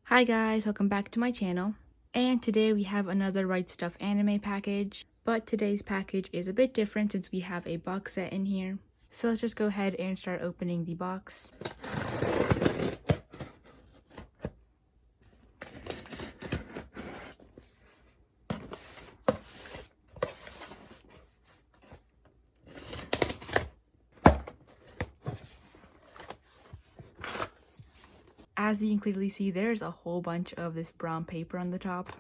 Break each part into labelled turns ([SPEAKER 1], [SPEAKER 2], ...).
[SPEAKER 1] Hi guys, welcome back to my channel. And today we have another Right Stuff anime package, but today's package is a bit different since we have a box set in here. So let's just go ahead and start opening the box. As you can clearly see, there's a whole bunch of this brown paper on the top.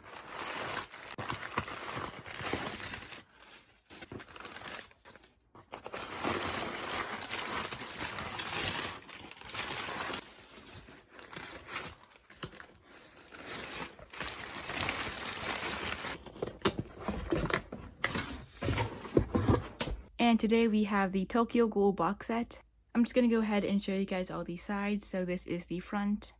[SPEAKER 1] And today we have the Tokyo Ghoul box set. I'm just going to go ahead and show you guys all these sides. So this is the front.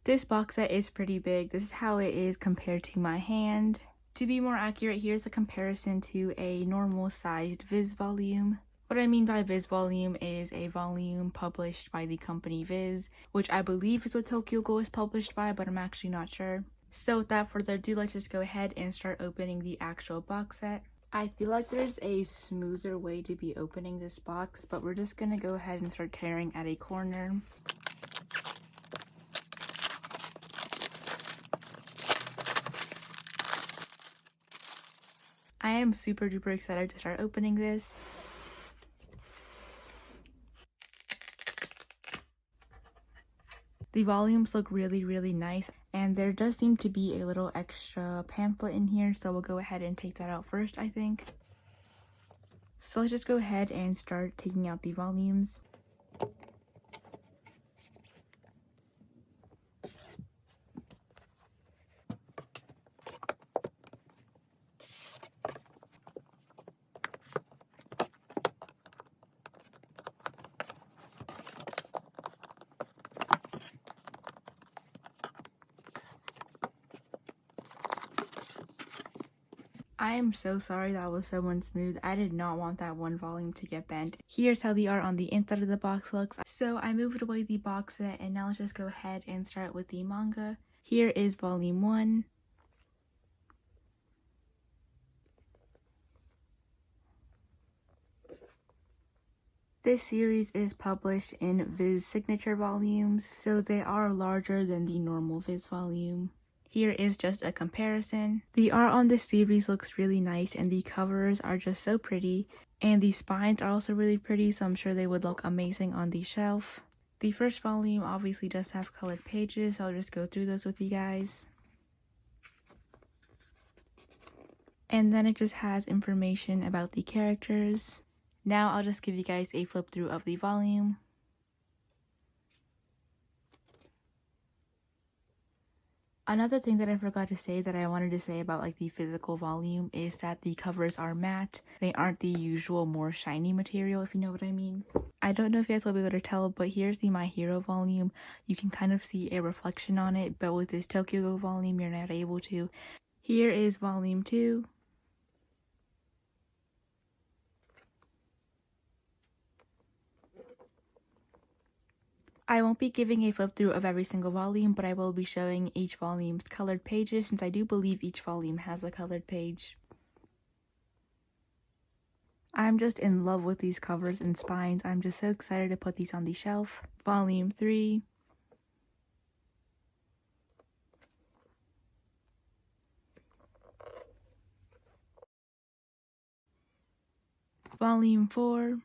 [SPEAKER 1] This box set is pretty big. This is how it is compared to my hand. To be more accurate, here's a comparison to a normal sized Viz volume. What I mean by Viz volume is a volume published by the company Viz, which I believe is what Tokyo Ghoul is published by, but I'm actually not sure. So without further ado, let's just go ahead and start opening the actual box set. I feel like there's a smoother way to be opening this box, but we're just gonna go ahead and start tearing at a corner. I am super duper excited to start opening this. The volumes look really nice, and there does seem to be a little extra pamphlet in here, so we'll go ahead and take that out first, I think. So let's just go ahead and start taking out the volumes. I am so sorry that was so unsmooth. I did not want that one volume to get bent. Here's how the art on the inside of the box looks. So I moved away the box set, and now let's just go ahead and start with the manga. Here is volume 1. This series is published in Viz signature volumes, so they are larger than the normal Viz volume. Here is just a comparison. The art on this series looks really nice, and the covers are just so pretty, and the spines are also really pretty, so I'm sure they would look amazing on the shelf. The first volume obviously does have colored pages, so I'll just go through those with you guys. And then it just has information about the characters. Now I'll just give you guys a flip through of the volume. Another thing that I forgot to say that I wanted to say about the physical volume is that the covers are matte. They aren't the usual more shiny material, if you know what I mean. I don't know if you guys will be able to tell, but here's the My Hero volume. You can kind of see a reflection on it, but with this Tokyo Ghoul volume, you're not able to. Here is volume 2. I won't be giving a flip through of every single volume, but I will be showing each volume's colored pages, since I do believe each volume has a colored page. I'm just in love with these covers and spines. I'm just so excited to put these on the shelf. Volume 3. Volume 4.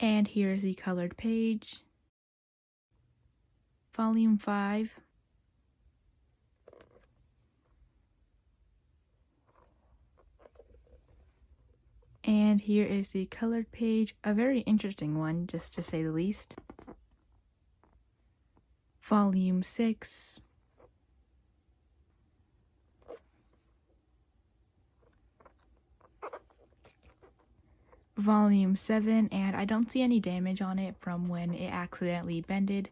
[SPEAKER 1] And here's the colored page. Volume 5. And here is the colored page, a very interesting one, just to say the least. Volume 6. Volume 7, and I don't see any damage on it from when it accidentally bended.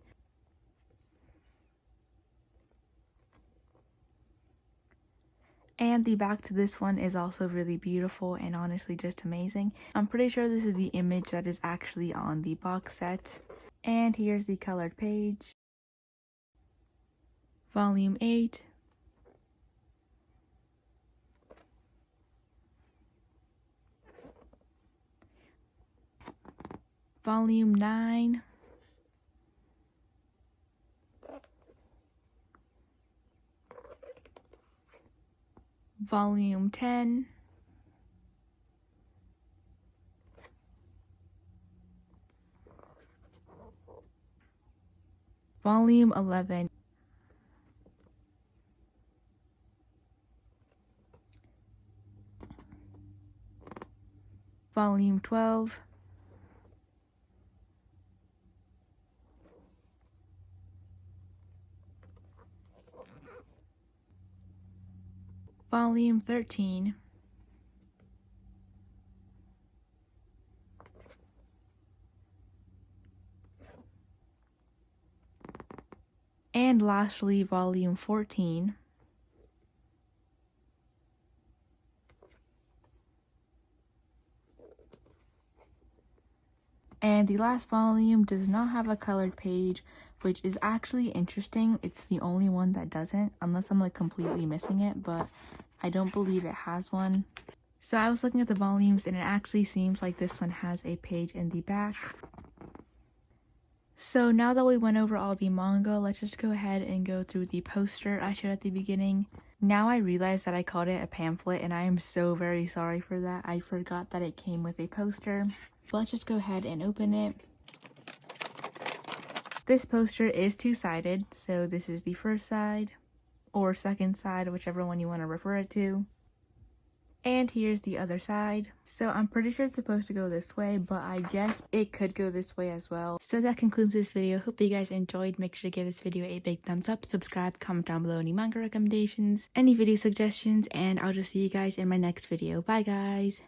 [SPEAKER 1] And And the back to this one is also really beautiful and honestly just amazing. I'm pretty sure this is the image that is actually on the box set. And here's the colored page. Volume 8. Volume 9. Volume 10. Volume 11. Volume 12. Volume 13. And lastly, Volume 14. And the last volume does not have a colored page, which is actually interesting. It's the only one that doesn't, unless I'm like completely missing it, but I don't believe it has one. So I was looking at the volumes and it actually seems like this one has a page in the back. So now that we went over all the manga, let's just go ahead and go through the poster I showed at the beginning. Now I realize that I called it a pamphlet and I am so very sorry for that. I forgot that it came with a poster. But let's just go ahead and open it. This poster is two-sided, so this is the first side or second side, whichever one you want to refer it to. And here's the other side. So I'm pretty sure it's supposed to go this way, but I guess it could go this way as well. So that concludes this video. Hope you guys enjoyed. Make sure to give this video a big thumbs up, subscribe, comment down below any manga recommendations, any video suggestions, and I'll just see you guys in my next video. Bye guys!